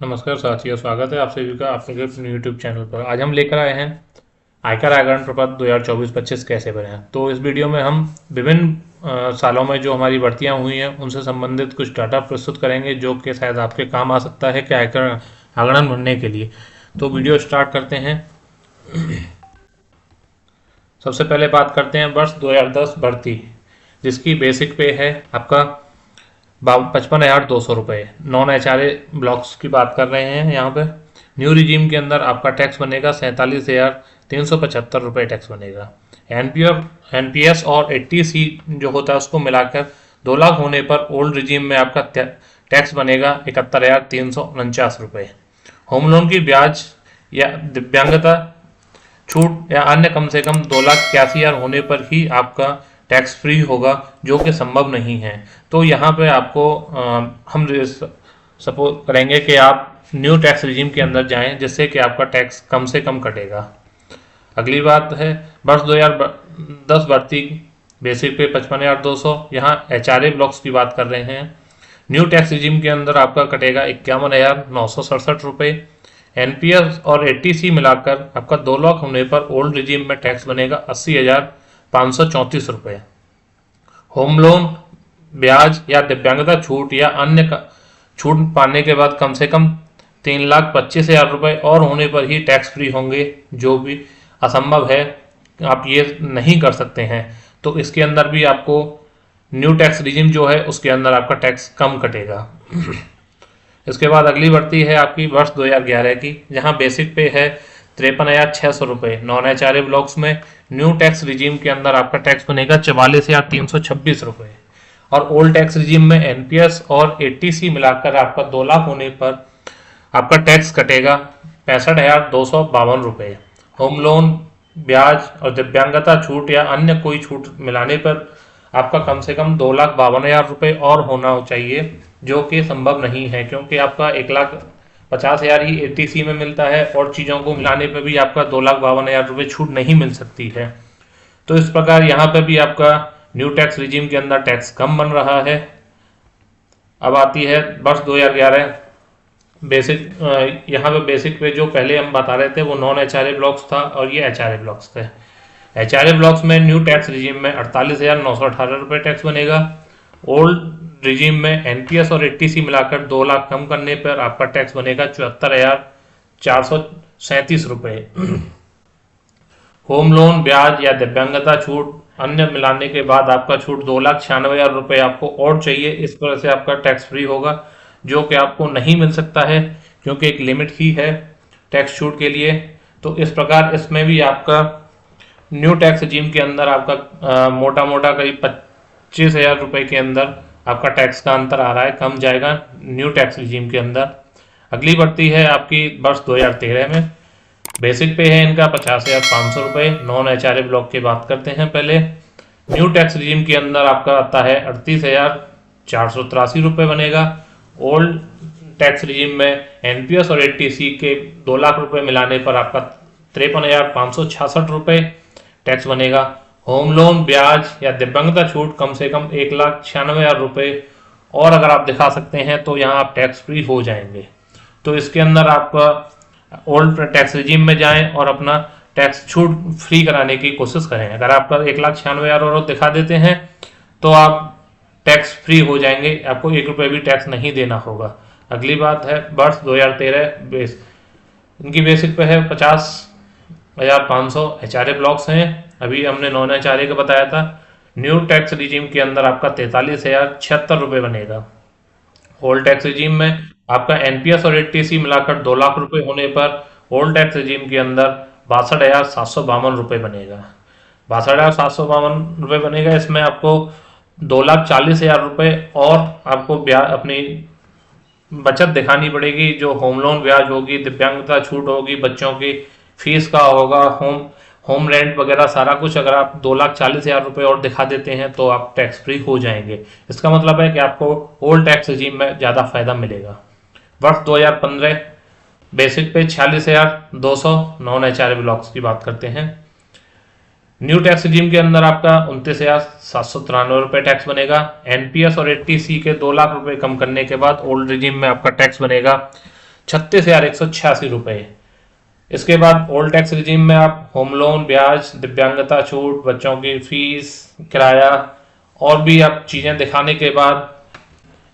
नमस्कार साथियों, स्वागत है आप सभी का आपके अपने यूट्यूब चैनल पर। आज हम लेकर आए हैं आयकर आगरण प्रपत्र 2024-25 कैसे भरें। तो इस वीडियो में हम विभिन्न सालों में जो हमारी भर्तियां हुई हैं उनसे संबंधित कुछ डाटा प्रस्तुत करेंगे जो कि शायद आपके काम आ सकता है कि आयकर आगरण भरने के लिए। तो वीडियो स्टार्ट करते हैं। सबसे पहले बात करते हैं वर्ष 2010 भर्ती, जिसकी बेसिक पे है आपका 55,200 रुपये। नॉन एचआरए ब्लॉक्स की बात कर रहे हैं यहाँ पे। न्यू रिजीम के अंदर आपका टैक्स बनेगा 47,375 रुपये टैक्स बनेगा। एनपीएस और 80C जो होता है उसको मिलाकर 2 लाख होने पर ओल्ड रिजीम में आपका टैक्स बनेगा 71,349 रुपये। होम लोन की ब्याज या दिव्यांगता छूट या अन्य कम से कम 2,81,000 होने पर ही आपका टैक्स फ्री होगा, जो कि संभव नहीं है। तो यहाँ पे आपको हम सपोज करेंगे कि आप न्यू टैक्स रिजीम के अंदर जाएं, जिससे कि आपका टैक्स कम से कम कटेगा। अगली बात है वर्ष 2010 भर्ती बेसिक पे 55,200। यहाँ एचआरए ब्लॉक्स की बात कर रहे हैं। न्यू टैक्स रिजीम के अंदर आपका कटेगा 51,967 रुपये। एनपीएस और 80C मिलाकर आपका 2 लाख होने पर ओल्ड रिजीम में टैक्स बनेगा 80,534 रुपये। होम लोन ब्याज या दिव्यांगता छूट या अन्य छूट पाने के बाद कम से कम 3,25,000 रुपये और होने पर ही टैक्स फ्री होंगे, जो भी असंभव है, आप ये नहीं कर सकते हैं। तो इसके अंदर भी आपको न्यू टैक्स रिजीम जो है उसके अंदर आपका टैक्स कम कटेगा। इसके बाद अगली भर्ती है आपकी वर्ष 2011 की, जहां बेसिक पे है 53,600 रुपये। नॉन एचआरए ब्लॉक्स में न्यू टैक्स रिजीम के अंदर आपका टैक्स बनेगा 44,326 रुपये। और ओल्ड टैक्स रिजीम में एनपीएस और 80C मिलाकर आपका 2 लाख होने पर आपका टैक्स कटेगा 65,252 रुपये। होम लोन ब्याज और दिव्यांगता छूट या अन्य कोई छूट मिलाने पर आपका कम से कम 2,52,000 रुपये और होना चाहिए, जो कि संभव नहीं है, क्योंकि आपका 1,50,000 ही 80C में मिलता है और चीज़ों को मिलाने पर भी आपका 2,52,000 रुपये छूट नहीं मिल सकती है। तो इस प्रकार यहाँ पर भी आपका न्यू टैक्स रिजीम के अंदर टैक्स कम बन रहा है। अब आती है वर्ष 2011 बेसिक। यहाँ पे बेसिक पे जो पहले हम बता रहे थे वो नॉन एचआरए ब्लॉक्स था और ये एचआरए ब्लॉक्स थे। एचआरए ब्लॉक्स में न्यू टैक्स रिजीम में 48,918 रुपये टैक्स बनेगा। ओल्ड रिजीम में एनपीएस और 80C मिलाकर 2 लाख कम करने पर आपका टैक्स बनेगा 74,437 रुपये। होम लोन ब्याज या दिव्यांगता छूट अन्य मिलाने के बाद आपका छूट 2,96,000 रुपये आपको और चाहिए। इस तरह से आपका टैक्स फ्री होगा, जो कि आपको नहीं मिल सकता है, क्योंकि एक लिमिट ही है टैक्स छूट के लिए। तो इस प्रकार इसमें भी आपका न्यू टैक्स रिजीम के अंदर आपका मोटा मोटा करीब 25,000 रुपये के अंदर आपका टैक्स का अंतर आ रहा है, कम जाएगा न्यू टैक्स रिजीम के अंदर। अगली बढ़ती है आपकी वर्ष 2013 में। बेसिक पे है इनका 50,500 रुपये। नॉन एचआरए ब्लॉक की बात करते हैं पहले। न्यू टैक्स रिजीम के अंदर आपका आता है 38,483 रुपये बनेगा। ओल्ड टैक्स रिजीम में एनपीएस और 80C के 2 लाख रुपए मिलाने पर आपका 53,566 रुपये टैक्स बनेगा। होम लोन ब्याज या दिव्यांगता छूट कम से कम 1,96,000 रुपये और अगर आप दिखा सकते हैं तो यहाँ आप टैक्स फ्री हो जाएंगे। तो इसके अंदर आपका ओल्ड टैक्स रिजीम में जाएं और अपना टैक्स छूट फ्री कराने की कोशिश करें। अगर आपका 1,96,000 और दिखा देते हैं तो आप टैक्स फ्री हो जाएंगे, आपको 1 रुपये भी टैक्स नहीं देना होगा। अगली बात है वर्ष 2013 बेस। इनकी बेसिक पे है 50,500। एचआरए ब्लॉक्स हैं, अभी हमने नॉन एचआरए का बताया था। न्यू टैक्स रिजीम के अंदर आपका 43,076 रुपये बनेगा। ओल्ड टैक्स रिजीम में आपका एनपीएस और 80C मिलाकर 2 लाख रुपए होने पर ओल्ड टैक्स रिजीम के अंदर 62,752 रुपये बनेगा। 62,752 रुपये बनेगा। इसमें आपको 2,40,000 रुपये और आपको ब्याज अपनी बचत दिखानी पड़ेगी, जो होम लोन ब्याज होगी, दिव्यांगता छूट होगी, बच्चों की फीस का होगा, होम रेंट वगैरह सारा कुछ। अगर आप 2,40,000 रुपये और दिखा देते हैं तो आप टैक्स फ्री हो जाएंगे। इसका मतलब है कि आपको ओल्ड टैक्स रिजीम में ज़्यादा फायदा मिलेगा। वर्ष 2015 बेसिक पे 46,200। नॉन एचआरए ब्लॉक्स की बात करते हैं। न्यू टैक्स रिजीम के अंदर आपका 29,793 रुपये टैक्स बनेगा। एनपीएस और 80C के 2 लाख रुपए कम करने के बाद ओल्ड रिजीम में आपका टैक्स बनेगा 36,186 रुपये। इसके बाद ओल्ड टैक्स रिजीम में आप होम लोन, ब्याज, दिव्यांगता छूट, बच्चों की फीस, किराया और भी आप चीज़ें दिखाने के बाद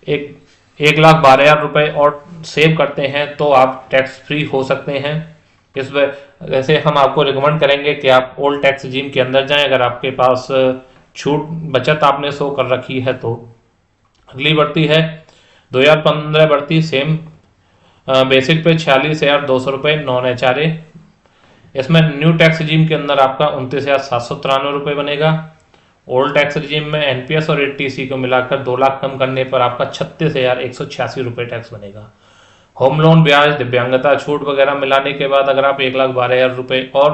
1,12,000 रुपये और सेव करते हैं तो आप टैक्स फ्री हो सकते हैं। इस वैसे हम आपको रिकमेंड करेंगे कि आप ओल्ड टैक्स रिजीम के अंदर जाएं अगर आपके पास छूट बचत आपने शो कर रखी है तो। अगली बढ़ती है 2015 बढ़ती सेम बेसिक पे 46,200 रुपये नॉन HRA। इसमें न्यू टैक्स रिजीम के अंदर आपका 29,793 रुपये बनेगा। ओल्ड टैक्स रिजीम में NPS और 80C को मिलाकर 2 लाख कम करने पर आपका 36,186 रुपये टैक्स बनेगा। होम लोन, ब्याज, दिव्यांगता छूट वगैरह मिलाने के बाद अगर आप 1,12,000 रुपये और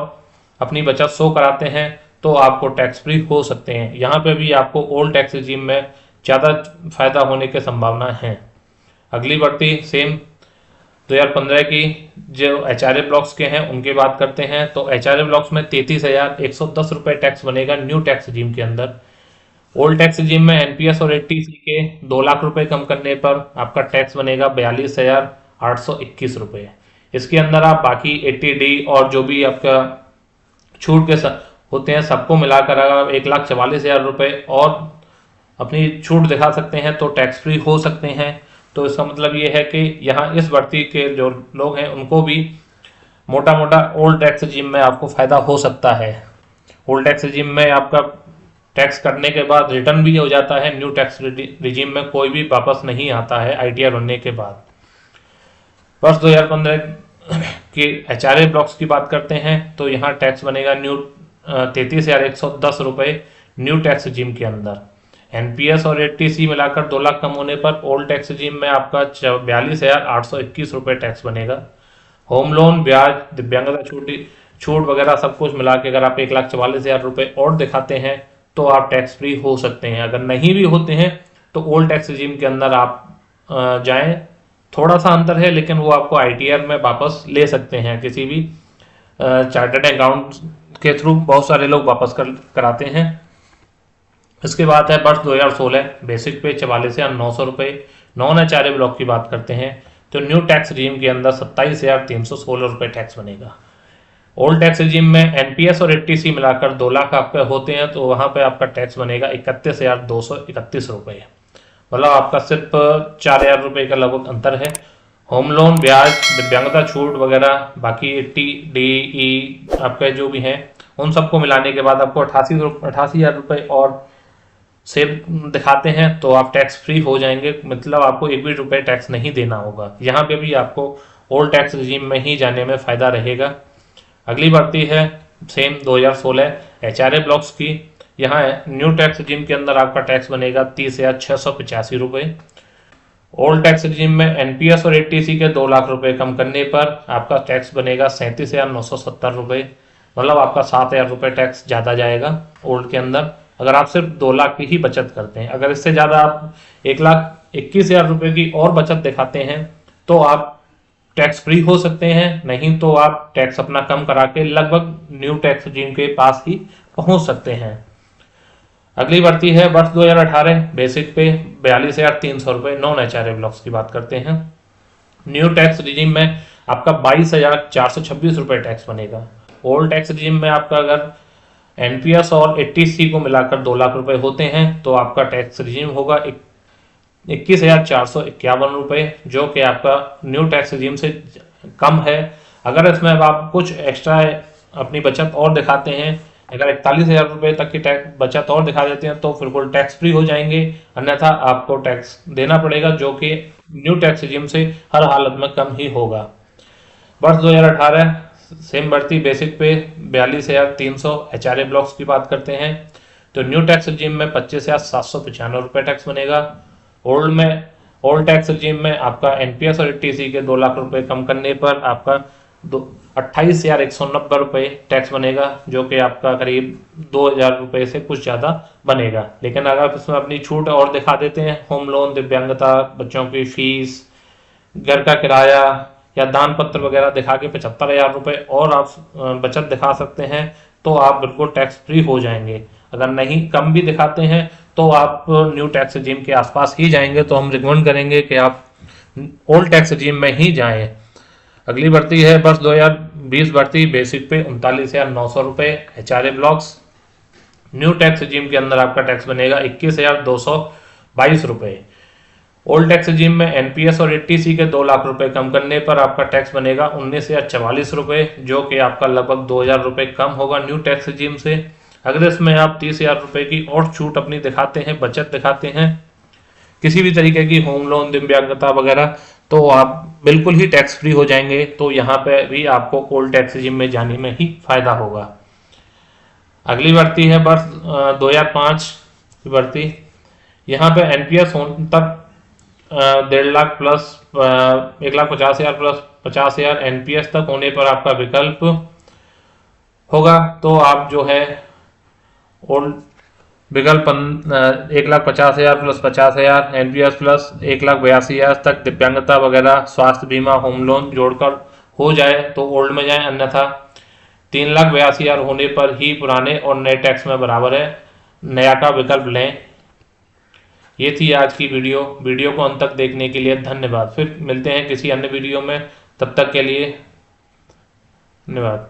अपनी बचत शो कराते हैं तो आपको टैक्स फ्री हो सकते हैं। यहाँ पे भी आपको ओल्ड टैक्स रिजीम में ज़्यादा फायदा होने की संभावना है। अगली बढ़ती सेम 2015 की जो HRA ब्लॉक्स के हैं उनकी बात करते हैं तो HRA ब्लॉक्स में 33,110 रुपये टैक्स बनेगा न्यू टैक्स रिजीम के अंदर। ओल्ड टैक्स रिजीम में NPS और 80C के 2 लाख रुपए कम करने पर आपका टैक्स बनेगा 42,821 रुपये। इसके अंदर आप बाकी 80D और जो भी आपका छूट के होते हैं सबको मिलाकर अगर 1,44,000 रुपये और अपनी छूट दिखा सकते हैं तो टैक्स फ्री हो सकते हैं। तो इसका मतलब ये है कि यहाँ इस बढ़ती के जो लोग हैं उनको भी मोटा मोटा ओल्ड टैक्स रिजीम में आपको फ़ायदा हो सकता है। ओल्ड टैक्स रिजीम में आपका टैक्स करने के बाद रिटर्न भी हो जाता है, न्यू टैक्स रिजीम में कोई भी वापस नहीं आता है ITR बनने के बाद। वर्ष 2015 की HRA ब्लॉक्स की बात करते हैं तो यहाँ टैक्स बनेगा 33,110 रुपये न्यू टैक्स रिजीम के अंदर। NPS और 80C मिलाकर 2 लाख कम होने पर ओल्ड टैक्स रिजीम में आपका 42,821 रुपये टैक्स बनेगा। होम लोन, ब्याज, दिव्यांगता छूट वगैरह सब कुछ मिला के अगर आप 1,44,000 रुपये और दिखाते हैं तो आप टैक्स फ्री हो सकते हैं। अगर नहीं भी होते हैं तो ओल्ड टैक्स रिजीम के अंदर आप जाएं, थोड़ा सा अंतर है लेकिन वो आपको ITR में वापस ले सकते हैं। किसी भी चार्टर्ड अकाउंट के थ्रू बहुत सारे लोग वापस कराते हैं। इसके बाद है वर्ष 2016 बेसिक पे 44,900 रुपये। नॉन HRA ब्लॉक की बात करते हैं तो न्यू टैक्स रिजीम के अंदर 27,316 रुपये टैक्स बनेगा। ओल्ड टैक्स रिजीम में NPS और 80C मिलाकर 2 लाख आपके होते हैं तो वहाँ पे आपका टैक्स बनेगा 31,231 रुपये। मतलब आपका सिर्फ 4,000 रुपये का लगभग अंतर है। होम लोन, ब्याज, दिव्यांगता छूट वगैरह बाकी 80DE आपके जो भी हैं उन सबको मिलाने के बाद आपको 88,000 रुपये और सेव दिखाते हैं तो आप टैक्स फ्री हो जाएंगे। मतलब आपको 1 भी रुपये टैक्स नहीं देना होगा। यहाँ पे भी आपको ओल्ड टैक्स रिजीम में ही जाने में फ़ायदा रहेगा। अगली बढ़ती है सेम 2016 HRA ब्लॉक्स की। यहाँ न्यू टैक्स रिजीम के अंदर आपका टैक्स बनेगा 30,685 रुपये। ओल्ड टैक्स रिजीम में NPS और 80C के 2 लाख रुपए कम करने पर आपका टैक्स बनेगा 37,970 रुपये। मतलब आपका 7,000 रुपये टैक्स ज़्यादा जाएगा ओल्ड के अंदर अगर आप सिर्फ 2 लाख की ही बचत करते हैं। अगर इससे ज़्यादा आप 1,21,000 रुपये की और बचत दिखाते हैं तो आप टैक्स फ्री हो सकते हैं, नहीं तो आप टैक्स अपना कम करा के लगभग न्यू टैक्स रिजीम के पास ही पहुंच सकते हैं। अगली बढ़ती है वर्ष 2018 बेसिक पे 42,300 रुपये। नॉन HRA ब्लॉक्स की बात करते हैं। न्यू टैक्स रिजीम में आपका 22,426 रुपये टैक्स बनेगा। ओल्ड टैक्स रिजीम में आपका अगर NPS और 80C को मिलाकर 2 लाख रुपए होते हैं तो आपका टैक्स रिजीम होगा 21,451 रुपये जो कि आपका न्यू टैक्स रिजीम से कम है। अगर इसमें आप कुछ एक्स्ट्रा अपनी बचत और दिखाते हैं, अगर 41,000 रुपये तक की टैक्स बचत और दिखा देते हैं तो बिल्कुल टैक्स फ्री हो जाएंगे, अन्यथा आपको टैक्स देना पड़ेगा जो कि न्यू टैक्स रिजीम से हर हालत में कम ही होगा। वर्ष 2018 सेम बढ़ती बेसिक पे 42,300 HRA ब्लॉक्स की बात करते हैं तो न्यू टैक्स रिजीम में 25,795 रुपये टैक्स बनेगा। ओल्ड टैक्स रिजीम में आपका NPS और 80C के 2 लाख रुपए कम करने पर आपका 28,190 रुपये टैक्स बनेगा जो कि आपका करीब 2,000 रुपये से कुछ ज़्यादा बनेगा। लेकिन अगर आप इसमें अपनी छूट और दिखा देते हैं, होम लोन, दिव्यांगता, बच्चों की फीस, घर का किराया या दान पत्र वगैरह दिखा के 75,000 रुपये और आप बचत दिखा सकते हैं तो आप बिल्कुल टैक्स फ्री हो जाएंगे। अगर नहीं कम भी दिखाते हैं तो आप न्यू टैक्स रिजीम के आसपास ही जाएंगे। तो हम रिकमेंड करेंगे कि आप ओल्ड टैक्स रिजीम में ही जाएं। अगली भर्ती है वर्ष 2020 भर्ती बेसिक पे 39,900 रुपये HRA blocks. New tax regime के अंदर आपका टैक्स बनेगा 21,222 रुपये। ओल्ड टैक्स रिजीम में एनपीएस और 80C के 2 लाख रुपए कम करने पर आपका टैक्स बनेगा 19,044 रुपये, जो कि आपका लगभग 2,000 रुपये कम होगा न्यू टैक्स रिजीम से। अगर इसमें आप 30,000 रुपये की और छूट अपनी दिखाते हैं, बचत दिखाते हैं किसी भी तरीके की, होम लोन, दिव्यांगता वगैरह, तो आप बिल्कुल ही टैक्स फ्री हो जाएंगे। तो यहाँ पे भी आपको ओल्ड टैक्स रिजीम में जाने में ही फायदा होगा। अगली भर्ती है वर्ष 2005 की भर्ती। यहाँ पे एनपीएस तक 1.5 लाख प्लस 1,50,000 प्लस 50,000 एनपीएस तक होने पर आपका विकल्प होगा। तो आप जो है ओल्ड विकल्प 1,50,000 प्लस 50,000 एनपीएस प्लस 1,82,000 तक दिव्यांगता वगैरह, स्वास्थ्य बीमा, होम लोन जोड़कर हो जाए तो ओल्ड में जाए, अन्यथा 3,82,000 होने पर ही पुराने और नए टैक्स में बराबर है, नया का विकल्प लें। ये थी आज की वीडियो को अंत तक देखने के लिए धन्यवाद। फिर मिलते हैं किसी अन्य वीडियो में, तब तक के लिए धन्यवाद।